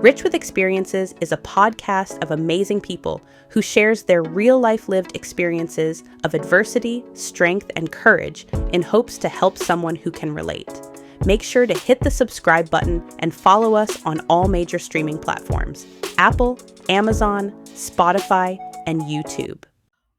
Rich with Experiences is a podcast of amazing people who shares their real-life lived experiences of adversity, strength, and courage in hopes to help someone who can relate. Make sure to hit the subscribe button and follow us on all major streaming platforms: Apple, Amazon, Spotify, and YouTube.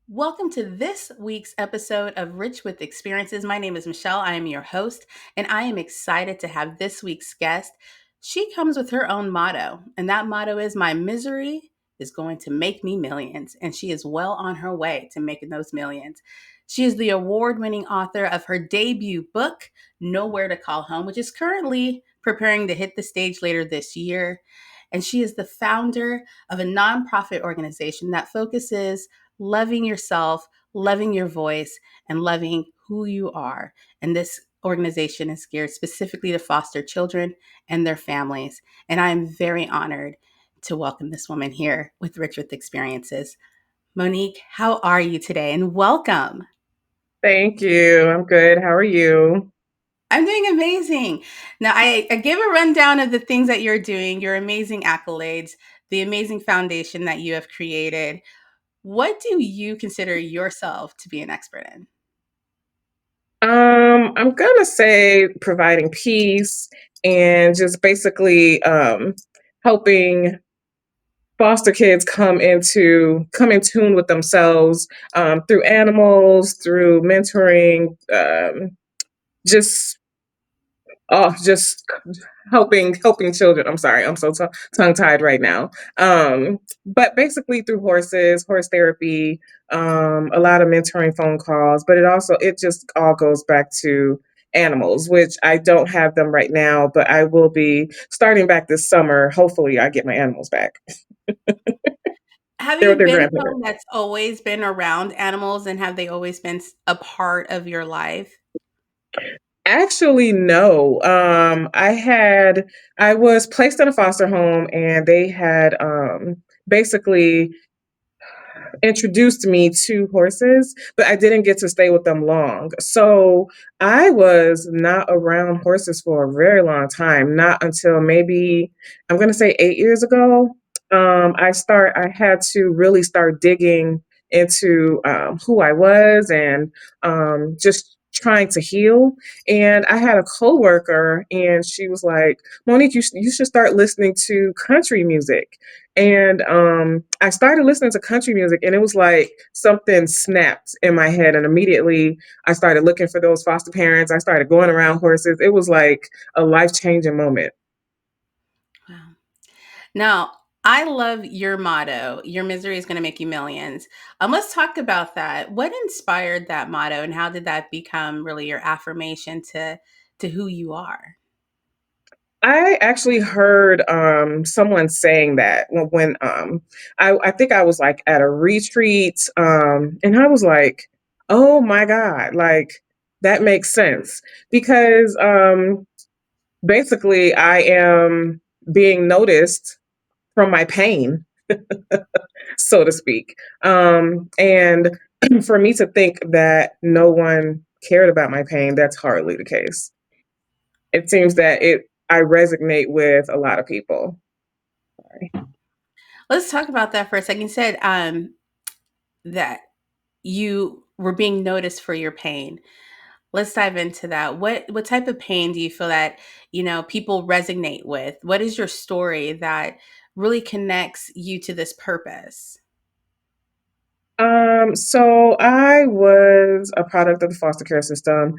Welcome to this week's episode of Rich with Experiences. My name is Michelle. I am your host, and I am excited to have this week's guest. She comes with her own motto, and that motto is, "My misery is going to make me millions." And she is well on her way to making those millions. She is the award-winning author of her debut book, Nowhere to Call Home, which is currently preparing to hit the stage later this year. And she is the founder of a nonprofit organization that focuses loving yourself, loving your voice, and loving who you are. And this organization is geared specifically to foster children and their families. And I am very honored to welcome this woman here with Rich with Experiences. Monique, how are you today? And welcome. Thank you. I'm good. How are you? I'm doing amazing. Now, I gave a rundown of the things that you're doing, your amazing accolades, the amazing foundation that you have created. What do you consider yourself to be an expert in? I'm gonna say providing peace and just basically helping foster kids come in tune with themselves through animals, through mentoring, just just helping children. I'm sorry, I'm so tongue tied right now. But basically through horse therapy, a lot of mentoring phone calls. But it just all goes back to animals, which I don't have them right now, but I will be starting back this summer. Hopefully, I get my animals back. Have They're with you their been grandparents. someone that's always been around animals, and have they always been a part of your life? Actually, no. I was placed in a foster home, and they had basically introduced me to horses, but I didn't get to stay with them long. So I was not around horses for a very long time, not until maybe I'm going to say 8 years ago. I had to really start digging into who I was and just trying to heal. And I had a coworker, and she was like, "Monique, you should start listening to country music." And I started listening to country music, and it was like something snapped in my head. And immediately I started looking for those foster parents. I started going around horses. It was like a life changing moment. Wow. Now, I love your motto, "Your misery is going to make you millions." Let's talk about that. What inspired that motto, and how did that become really your affirmation to who you are? I actually heard someone saying that I think I was like at a retreat, and I was like, oh my God, like that makes sense because basically I am being noticed from my pain, so to speak. And for me to think that no one cared about my pain, that's hardly the case. It seems that it I resonate with a lot of people. Let's talk about that for a second. You said that you were being noticed for your pain. Let's dive into that. What type of pain do you feel that, people resonate with? What is your story that really connects you to this purpose? So I was a product of the foster care system,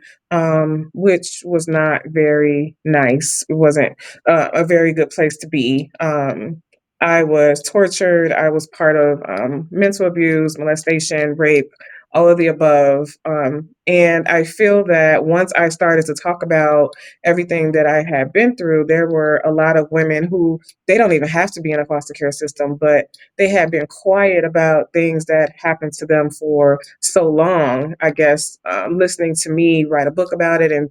which was not very nice. It wasn't a very good place to be. I was tortured. I was part of mental abuse, molestation, rape, all of the above. And I feel that once I started to talk about everything that I had been through, there were a lot of women who they don't even have to be in a foster care system, but they had been quiet about things that happened to them for so long. I guess listening to me write a book about it and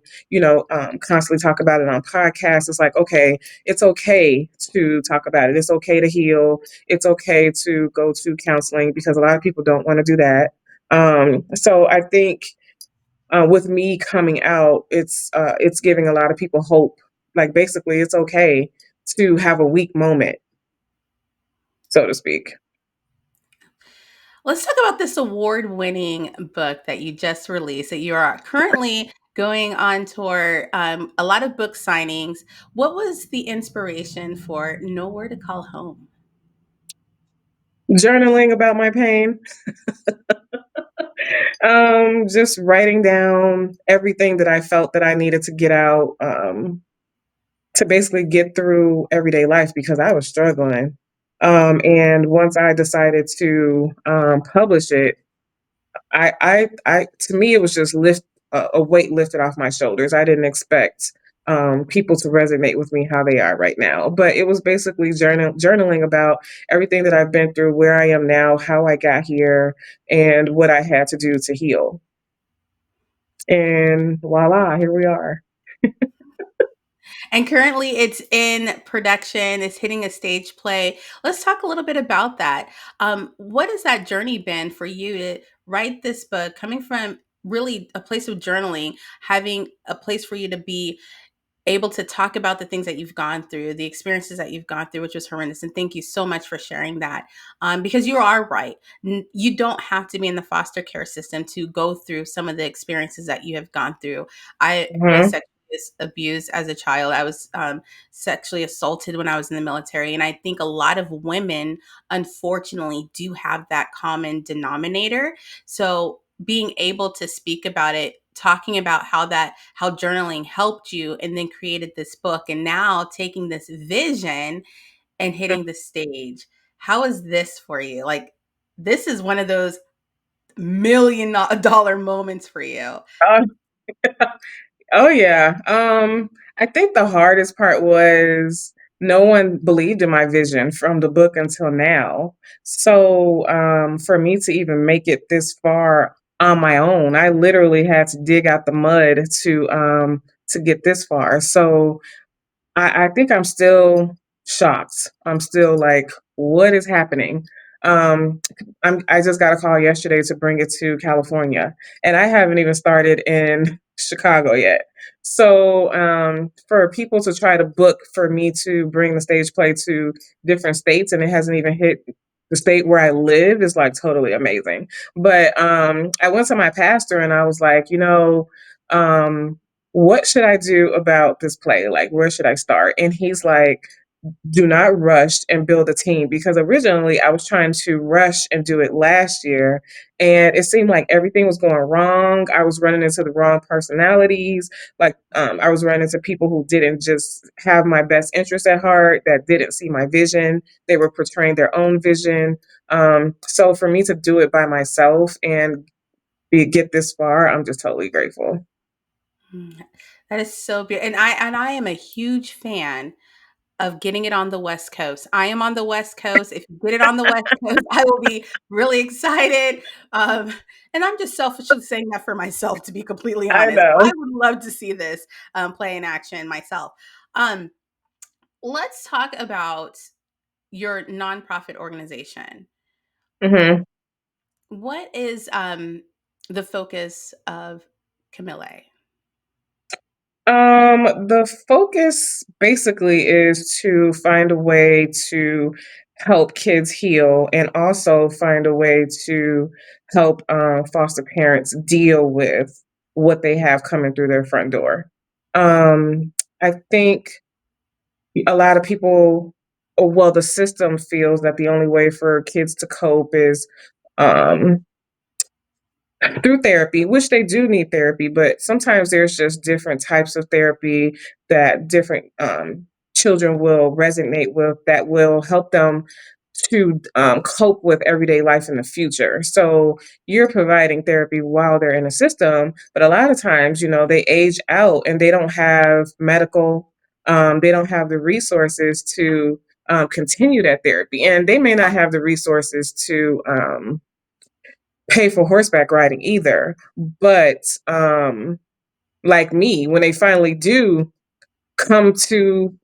constantly talk about it on podcasts. It's like, okay, it's okay to talk about it. It's okay to heal. It's okay to go to counseling because a lot of people don't want to do that. So I think with me coming out, it's giving a lot of people hope. Like basically, it's okay to have a weak moment, so to speak. Let's talk about this award-winning book that you just released, that you are currently going on tour, a lot of book signings. What was the inspiration for Nowhere to Call Home? Journaling about my pain, just writing down everything that I felt that I needed to get out, to basically get through everyday life because I was struggling. And once I decided to publish it, to me, it was just a weight lifted off my shoulders. I didn't expect people to resonate with me how they are right now, but it was basically journaling about everything that I've been through, where I am now, how I got here, and what I had to do to heal. And voila, here we are. And currently it's in production, it's hitting a stage play. Let's talk a little bit about that. What has that journey been for you to write this book, coming from really a place of journaling, having a place for you to be able to talk about the things that you've gone through, the experiences that you've gone through, which was horrendous. And thank you so much for sharing that. Because you are right. You don't have to be in the foster care system to go through some of the experiences that you have gone through. I was Hmm. sexually abused as a child. I was sexually assaulted when I was in the military. And I think a lot of women, unfortunately, do have that common denominator. So being able to speak about it, talking about how journaling helped you, and then created this book, and now taking this vision and hitting the stage. How is this for you? Like, this is one of those $1 million moments for you. Oh, oh yeah. I think the hardest part was no one believed in my vision from the book until now. So for me to even make it this far on my own, I literally had to dig out the mud to get this far. So I think I'm still shocked. I'm still like, what is happening? Um, I just got a call yesterday to bring it to California, and I haven't even started in Chicago yet. So for people to try to book for me to bring the stage play to different states, and it hasn't even hit the state where I live, is like totally amazing. But I went to my pastor and I was like, um, what should I do about this play? Like, where should I start? And he's like, do not rush and build a team because originally I was trying to rush and do it last year. And it seemed like everything was going wrong. I was running into the wrong personalities. Like, I was running into people who didn't just have my best interest at heart, that didn't see my vision. They were portraying their own vision. So for me to do it by myself and get this far, I'm just totally grateful. Mm, that is so beautiful. And I am a huge fan of getting it on the West Coast. I am on the West Coast. If you get it on the West Coast, I will be really excited. Um, and I'm just selfishly saying that for myself, to be completely I honest. I know. would love to see this play in action myself. Um, let's talk about your nonprofit organization. Hmm. What is the focus of Camilla? The focus basically is to find a way to help kids heal and also find a way to help foster parents deal with what they have coming through their front door. I think a lot of people, or well, the system feels that the only way for kids to cope is um, through therapy, which they do need therapy, but sometimes there's just different types of therapy that different children will resonate with that will help them to cope with everyday life in the future. So you're providing therapy while they're in the system, but a lot of times, they age out and they don't have they don't have the resources to continue that therapy. And they may not have the resources to pay for horseback riding either. But like me, when they finally do come to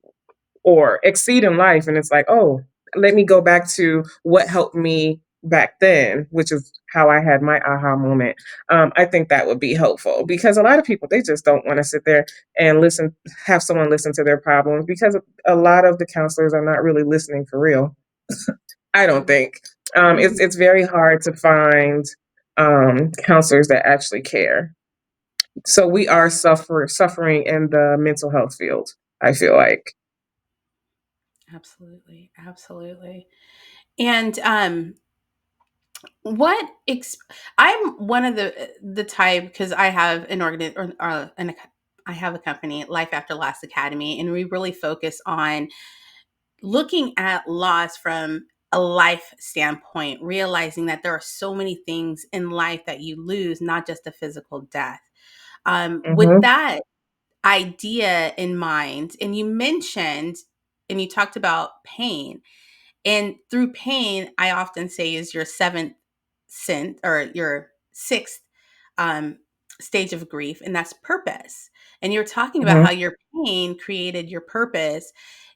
or exceed in life, and it's like, oh, let me go back to what helped me back then, which is how I had my aha moment, I think that would be helpful because a lot of people, they just don't want to sit there and listen, have someone listen to their problems because a lot of the counselors are not really listening for real. I don't think. Mhm. It's very hard to find counselors that actually care. So we are suffering in the mental health field, I feel like. Absolutely, absolutely. And what ex- I'm one of the type because I have an organ or I have a company, Life After Last Academy, and we really focus on looking at loss from a life standpoint, realizing that there are so many things in life that you lose, not just a physical death. With Hmm. that idea in mind, and you mentioned and you talked about pain, and through pain, I often say is your seventh sense or your sixth um, stage of grief, and that's purpose. And you're talking about Hmm. how your pain created your purpose.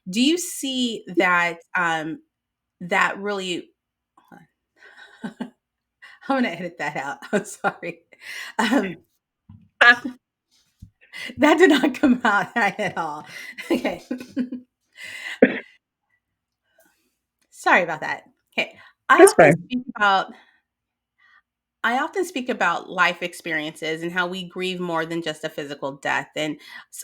Do you see that that really I'm gonna edit that out. I'm sorry. Um, that did not come out right at all. Okay. Sorry about that. Okay. I That's often fine. speak about I often speak about life experiences and how we grieve more than just a physical death. And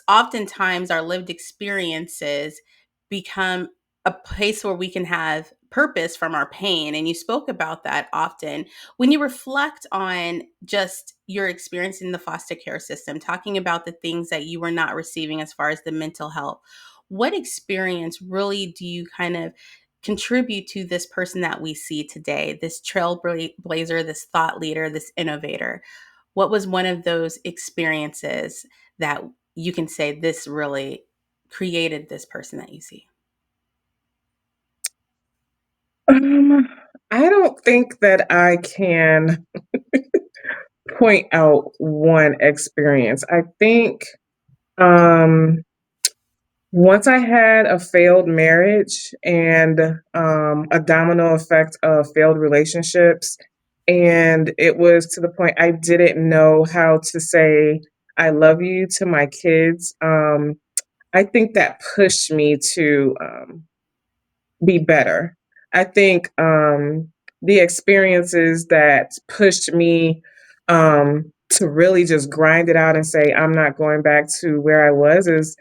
oftentimes, our lived experiences become a place where we can have purpose from our pain. And you spoke about that often. When you reflect on just your experience in the foster care system, talking about the things that you were not receiving as far as the mental health, what experience really do you kind of contribute to this person that we see today, this trailblazer, this thought leader, this innovator? What was one of those experiences that you can say this really created this person that you see? Um, I don't think that I can point out one experience. I think um, once I had a failed marriage and a domino effect of failed relationships, and it was to the point I didn't know how to say I love you to my kids. I think that pushed me to be better. I think the experiences that pushed me to really just grind it out and say, I'm not going back to where I was is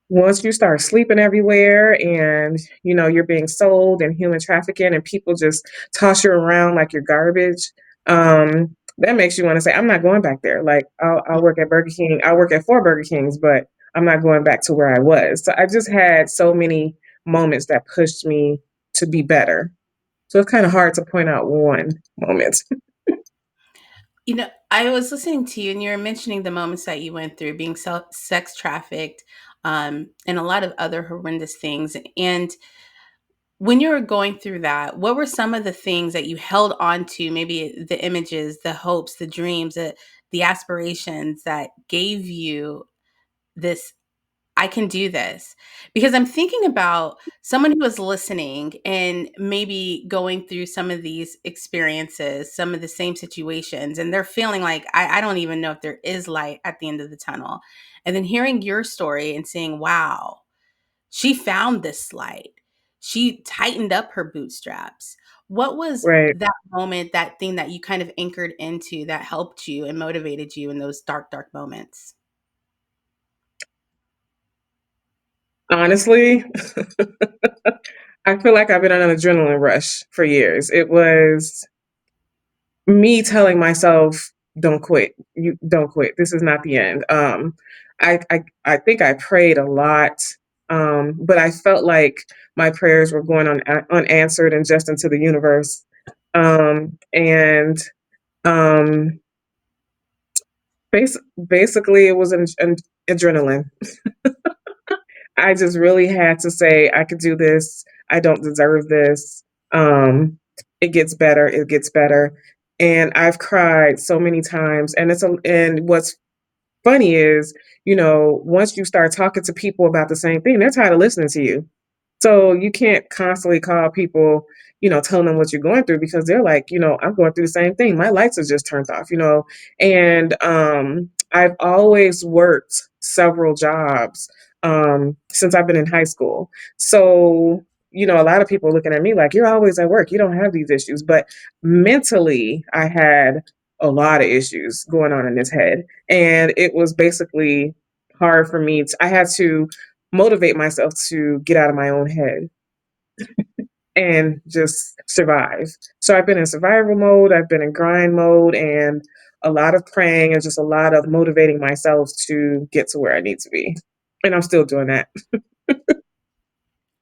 once you start sleeping everywhere and you're being sold and human trafficking and people just toss you around like you're garbage, that makes you want to say I'm not going back there. Like I'll work at Burger King, I'll work at 4 Burger Kings, but I'm not going back to where I was. So I just had so many moments that pushed me to be better. So it's kind of hard to point out one moment. I was listening to you and you were mentioning the moments that you went through being sex trafficked and a lot of other horrendous things. And when you were going through that, what were some of the things that you held on to? Maybe the images, the hopes, the dreams, the aspirations that gave you this I can do this. Because I'm thinking about someone who is listening and maybe going through some of these experiences, some of the same situations, and they're feeling like, I don't even know if there is light at the end of the tunnel. And then hearing your story and saying, wow, she found this light. She tightened up her bootstraps. What was Right. that moment, that thing that you kind of anchored into that helped you and motivated you in those dark, dark moments? Honestly, I feel like I've been on an adrenaline rush for years. It was me telling myself, "Don't quit. You don't quit. This is not the end." I think I prayed a lot, but I felt like my prayers were going on unanswered and just into the universe. And um, basically, it was an adrenaline. I just really had to say, I could do this. I don't deserve this. It gets better. It gets better. And I've cried so many times. And what's funny is, once you start talking to people about the same thing, they're tired of listening to you. So you can't constantly call people, telling them what you're going through because they're like, I'm going through the same thing. My lights are just turned off. And I've always worked several jobs since I've been in high school. So, a lot of people looking at me like, you're always at work. You don't have these issues. But mentally, I had a lot of issues going on in this head. And it was basically hard for me. I had to motivate myself to get out of my own head and just survive. So I've been in survival mode, I've been in grind mode, and a lot of praying and just a lot of motivating myself to get to where I need to be. And I'm still doing that.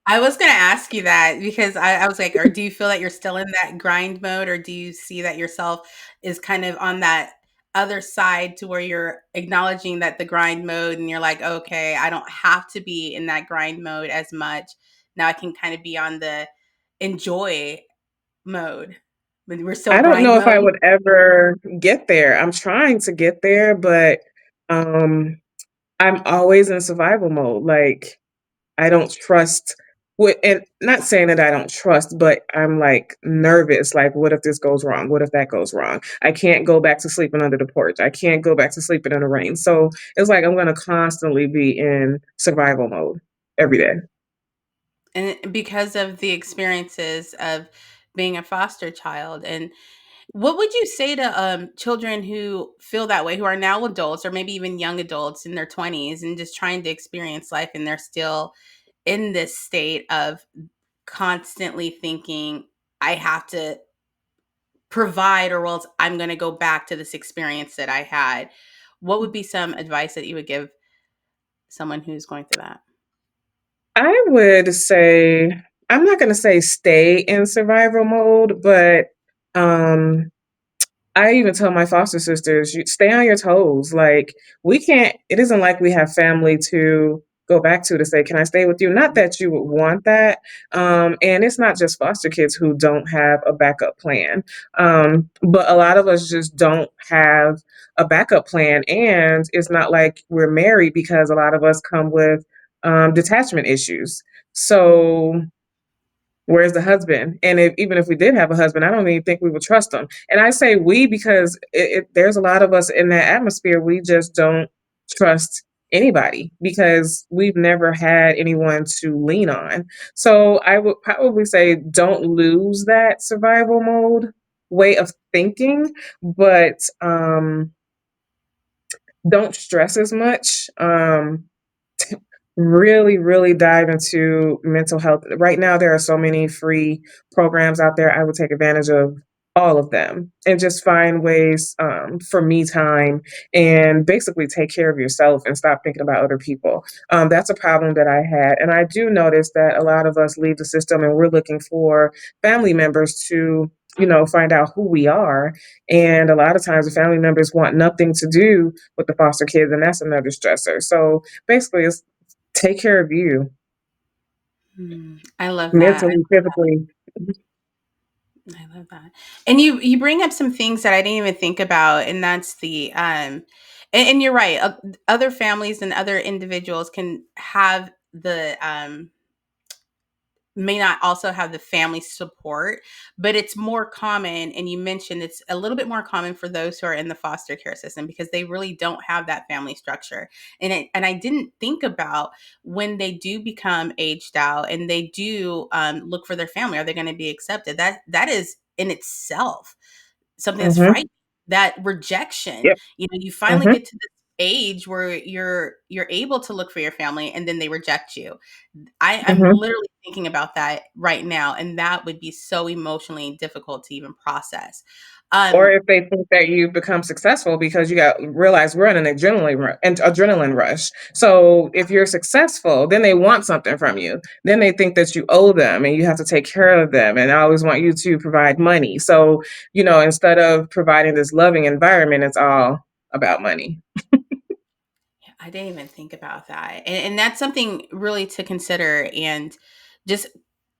I was gonna ask you that because I was like, or do you feel that you're still in that grind mode, or do you see that yourself is kind of on that other side to where you're acknowledging that the grind mode and you're like, okay, I don't have to be in that grind mode as much. Now I can kind of be on the enjoy mode. But we're still I don't grind know if I mode. would ever get there. I'm trying to get there, but um I'm always in survival mode. Like I don't trust what, and not saying that I don't trust, but I'm like nervous. Like, what if this goes wrong? What if that goes wrong? I can't go back to sleeping under the porch. I can't go back to sleeping in the rain. So it's like I'm going to constantly be in survival mode every day. And because of the experiences of being a foster child. And what would you say to children who feel that way, who are now adults or maybe even young adults in their 20s and just trying to experience life, and they're still in this state of constantly thinking, I have to provide or else I'm going to go back to this experience that I had? What would be some advice that you would give someone who's going through that? I would say, I'm not going to say stay in survival mode, but um, I even tell my foster sisters, you stay on your toes. Like we can't, it isn't like we have family to go back to say, can I stay with you? Not that you would want that. And it's not just foster kids who don't have a backup plan. But a lot of us just don't have a backup plan. And it's not like we're married because a lot of us come with detachment issues. So where's the husband? And even if we did have a husband, I don't even think we would trust him. And I say we because there's a lot of us in that atmosphere. We just don't trust anybody because we've never had anyone to lean on. So I would probably say don't lose that survival mode way of thinking, but don't stress as much. Really, really dive into mental health. Right now, there are so many free programs out there. I would take advantage of all of them and just find ways for me time and basically take care of yourself and stop thinking about other people. That's a problem that I had. And I do notice that a lot of us leave the system and we're looking for family members to find out who we are. And a lot of times the family members want nothing to do with the foster kids, and that's another stressor. So basically, it's take care of you I love that. mentally, physically. I love that. And you bring up some things that I didn't even think about, and that's the and you're right. Other families and other individuals can have the may not also have the family support, but it's more common. And you mentioned it's a little bit more common for those who are in the foster care system because they really don't have that family structure. And I didn't think about when they do become aged out and they do look for their family, are they going to be accepted? That is in itself something that's Mhm. frightening. That rejection, Yep. you finally Mhm. get to this age where you're able to look for your family and then they reject you. I'm Mhm. literally thinking about that right now, and that would be so emotionally difficult to even process. Or Um, if they think that you've become successful because you got realize we're in an adrenaline rush. So if you're successful, then they want something from you. Then they think that you owe them and you have to take care of them and I always want you to provide money. So, instead of providing this loving environment, it's all about money. I didn't even think about that, and that's something really to consider, and just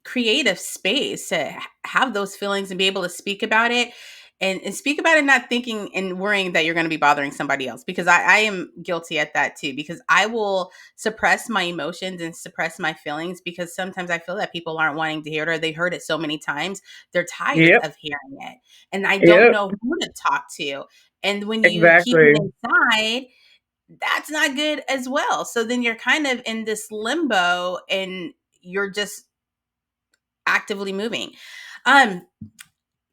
create a space to have those feelings and be able to speak about it. and speak about it, not thinking and worrying that you're going to be bothering somebody else, because I am guilty at that too, because I will suppress my emotions and suppress my feelings, because sometimes I feel that people aren't wanting to hear it, or they heard it so many times they're tired Yep. of hearing it, and I don't Yep. know who to talk to. And when you keep Exactly. it inside, that's not good as well. So then you're kind of in this limbo, and you're just actively moving. Um,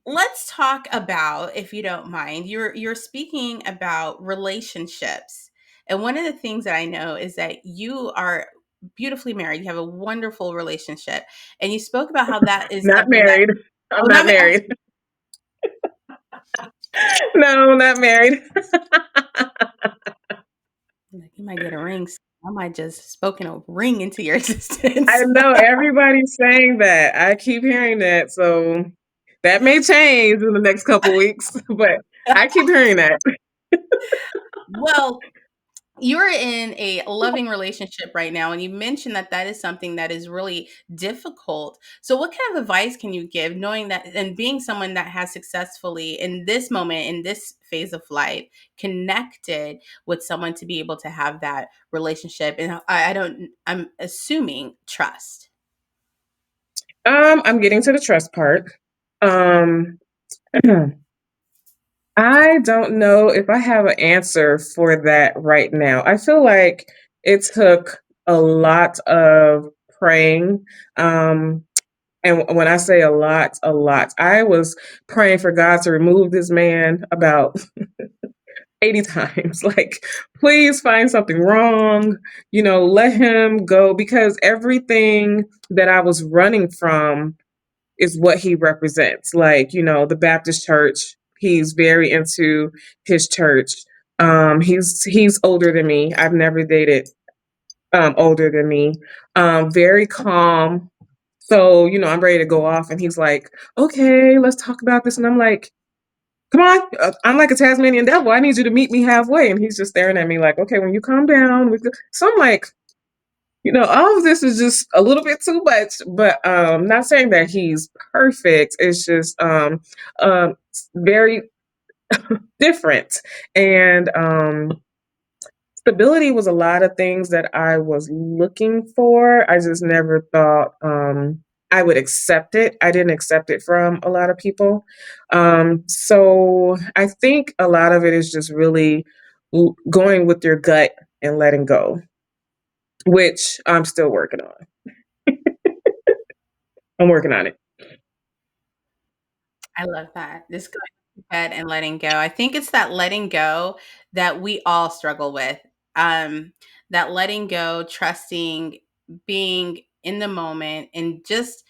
let's talk about, if you don't mind, you're speaking about relationships. And one of the things that I know is that you are beautifully married. You have a wonderful relationship. And you spoke about how that is Not something that, married. I'm oh, not not married. No, not married. like, you might get a ring. I might just spoken a ring into your I existence. know everybody's saying that. I keep hearing that. So that may change in the next couple weeks, but I keep hearing that. Well, you're in a loving relationship right now, and you mentioned that that is something that is really difficult. So what kind of advice can you give, knowing that, and being someone that has successfully in this moment, in this phase of life, connected with someone to be able to have that relationship? And I don't, I'm assuming trust. I'm getting to the trust part. Um I don't know if I have an answer for that right now. I feel like it took a lot of praying. And when I say a lot, I was praying for God to remove this man about 80 times. Like, please find something wrong, let him go, because everything that I was running from is what he represents. Like, the Baptist church, he's very into his church. He's older than me. I've never dated older than me. Very calm. So, I'm ready to go off, and he's like, "Okay, let's talk about this." And I'm like, "Come on, I'm like a Tasmanian devil. I need you to meet me halfway." And he's just staring at me like, "Okay, when you calm down." So I'm like, all of this is just a little bit too much, but not saying that he's perfect. It's just very different. And stability was a lot of things that I was looking for. I just never thought I would accept it. I didn't accept it from a lot of people. So I think a lot of it is just really going with your gut and letting go, which I'm still working on. I'm working on it. I love that. This going to bed and letting go. I think it's that letting go that we all struggle with. Um, that letting go, trusting, being in the moment, and just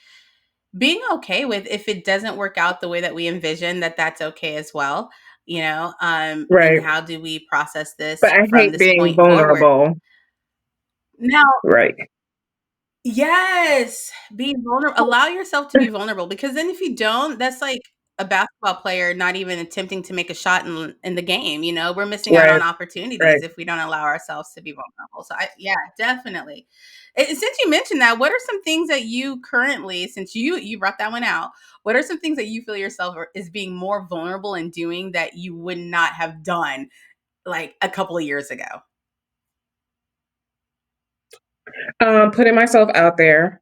being okay with, if it doesn't work out the way that we envision, that that's okay as well. And Right. how do we process But this I from hate this being point forward? vulnerable. Now, Right. yes, be vulnerable. Allow yourself to be vulnerable, because then if you don't, that's like a basketball player not even attempting to make a shot in the game. We're missing out on Right. opportunities Right. if we don't allow ourselves to be vulnerable. So yeah, definitely. Since you mentioned that, what are some things that you currently, since you brought that one out, what are some things that you feel yourself is being more vulnerable in doing that you would not have done like a couple of years ago? Putting myself out there,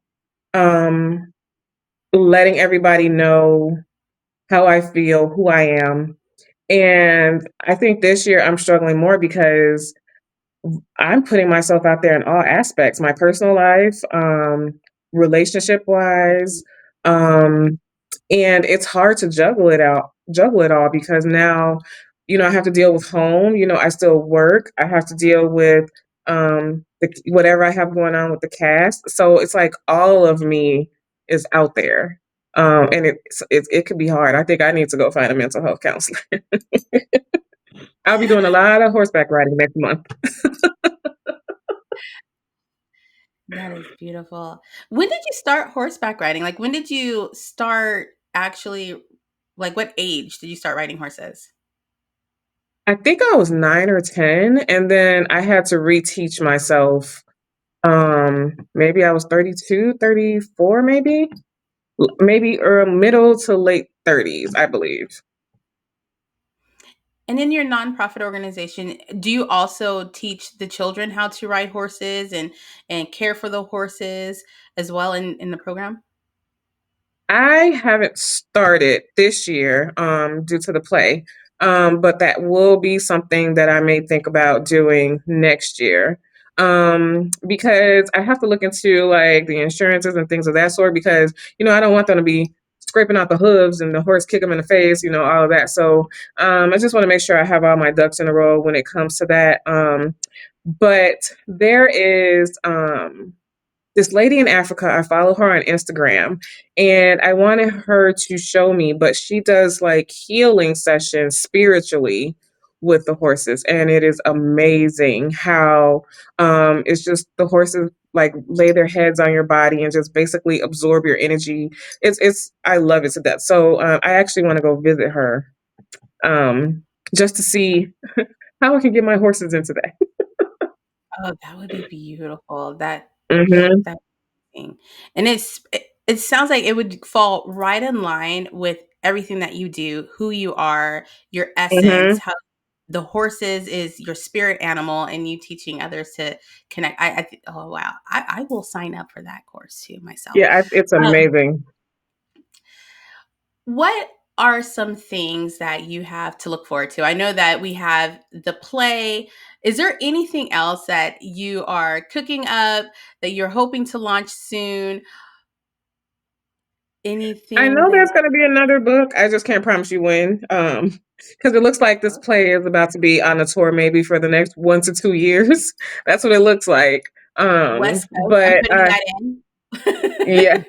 um, letting everybody know how I feel, who I am. And I think this year I'm struggling more because I'm putting myself out there in all aspects, my personal life, relationship wise. Um, and it's hard to juggle it all, because now, I have to deal with home, I still work, I have to deal with whatever I have going on with the cast. So it's like all of me is out there. And it could be hard. I think I need to go find a mental health counselor. I'll be doing a lot of horseback riding next month. That is beautiful. When did you start horseback riding? Like, when did you start actually, like, what age did you start riding horses? I think I was 9 or 10, and then I had to reteach myself. Maybe I was 32, 34, maybe middle to late 30s, I believe. And in your nonprofit organization, do you also teach the children how to ride horses and care for the horses as well in the program? I haven't started this year due to the play, but that will be something that I may think about doing next year because I have to look into like the insurances and things of that sort because, I don't want them to be scraping out the hooves and the horse kick them in the face, all of that. So I just want to make sure I have all my ducks in a row when it comes to that. But there is this lady in Africa. I follow her on Instagram and I wanted her to show me, but she does like healing sessions spiritually with the horses. And it is amazing how it's just the horses like lay their heads on your body and just basically absorb your energy. It's I love it to death. So I actually want to go visit her um, just to see how I can get my horses into that. Oh, that would be beautiful. Hmm. That thing. And it sounds like it would fall right in line with everything that you do, who you are, your essence, Hmm. how the horses is your spirit animal, and you teaching others to connect. Oh wow, I will sign up for that course too myself. Yeah, it's Um, amazing. what are some things that you have to look forward to? I know that we have the play. Is there anything else that you are cooking up that you're hoping to launch soon? I Anything know that there's going to be another book. I just can't promise you when. Because it looks like this play is about to be on a tour maybe for the next 1 to 2 years. That's what it looks like. West Coast, I'm But putting that yeah.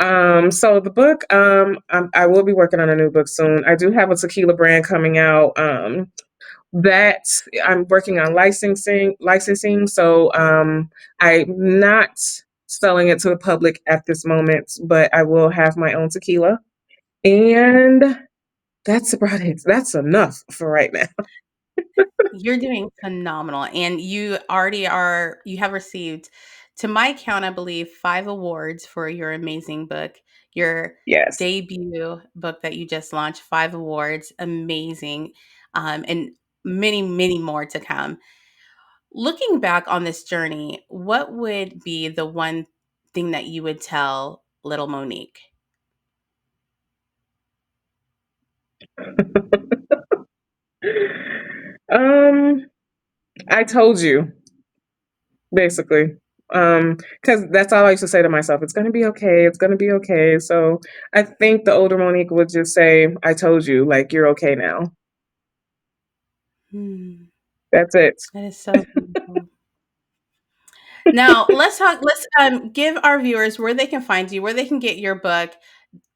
in. So the book, I will be working on a new book soon. I do have a tequila brand coming out. That I'm working on licensing. So I'm not selling it to the public at this moment, but I will have my own tequila. And that's about it. That's enough for right now. You're doing phenomenal, and you have received, to my count, I believe, 5 awards for your amazing book. Your Yes. debut book that you just launched, 5 awards, amazing, and many, many more to come. Looking back on this journey, what would be the one thing that you would tell little Monique? um, I told you, basically. Because that's all I used to say to myself. It's gonna be okay. It's gonna be okay. So I think the older Monique would just say, "I told you, like you're okay now." Hmm, That's it. that is so beautiful. Now, let's give our viewers where they can find you, where they can get your book,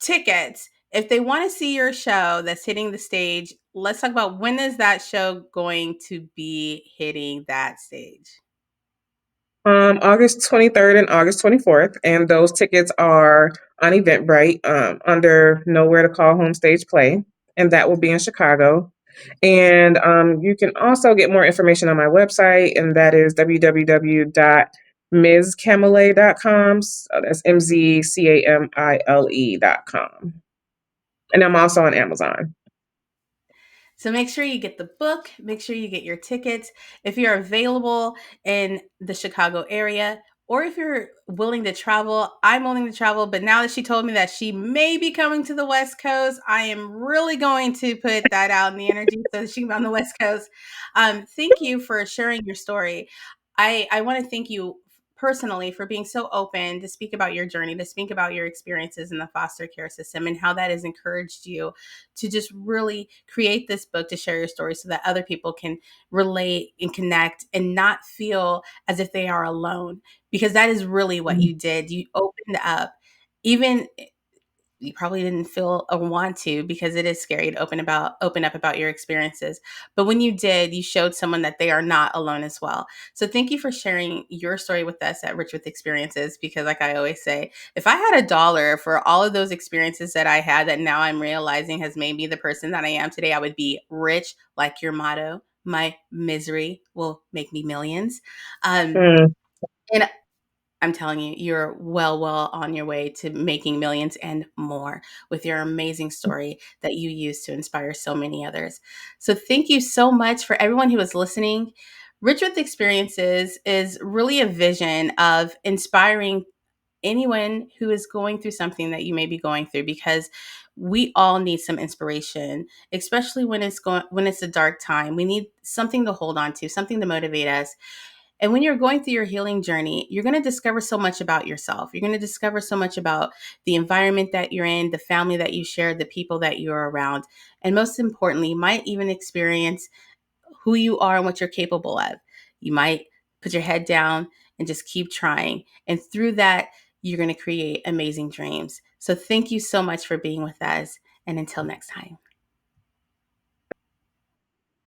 tickets. If they want to see your show that's hitting the stage, let's talk about when is that show going to be hitting that stage? August 23rd and August 24th, and those tickets are on Eventbrite under Nowhere to Call Home Stage Play, and that will be in Chicago. And you can also get more information on my website, and that is www.mzcamile.com. So that's MZCAMILE.com. And I'm also on Amazon. So make sure you get the book, make sure you get your tickets. If you're available in the Chicago area, or if you're willing to travel, I'm willing to travel. But now that she told me that she may be coming to the West Coast, I am really going to put that out in the energy so that she can be on the West Coast. Thank you for sharing your story. I want to thank you personally for being so open to speak about your journey, to speak about your experiences in the foster care system and how that has encouraged you to just really create this book to share your story so that other people can relate and connect and not feel as if they are alone, because that is really what you did. You opened up, even you probably didn't feel or want to, because it is scary to open up about your experiences. But when you did, you showed someone that they are not alone as well. So thank you for sharing your story with us at Rich with Experiences, because like I always say, if I had $1 for all of those experiences that I had that now I'm realizing has made me the person that I am today, I would be rich, like your motto. My misery will make me millions. Um, Mm. and I'm telling you, you're well on your way to making millions and more with your amazing story that you use to inspire so many others. So thank you so much for everyone who is listening. Rich with Experiences is really a vision of inspiring anyone who is going through something that you may be going through, because we all need some inspiration, especially when it's a dark time. We need something to hold on to, something to motivate us. And when you're going through your healing journey, you're going to discover so much about yourself. You're going to discover so much about the environment that you're in, the family that you share, the people that you're around. And most importantly, you might even experience who you are and what you're capable of. You might put your head down and just keep trying. And through that, you're going to create amazing dreams. So thank you so much for being with us. And until next time.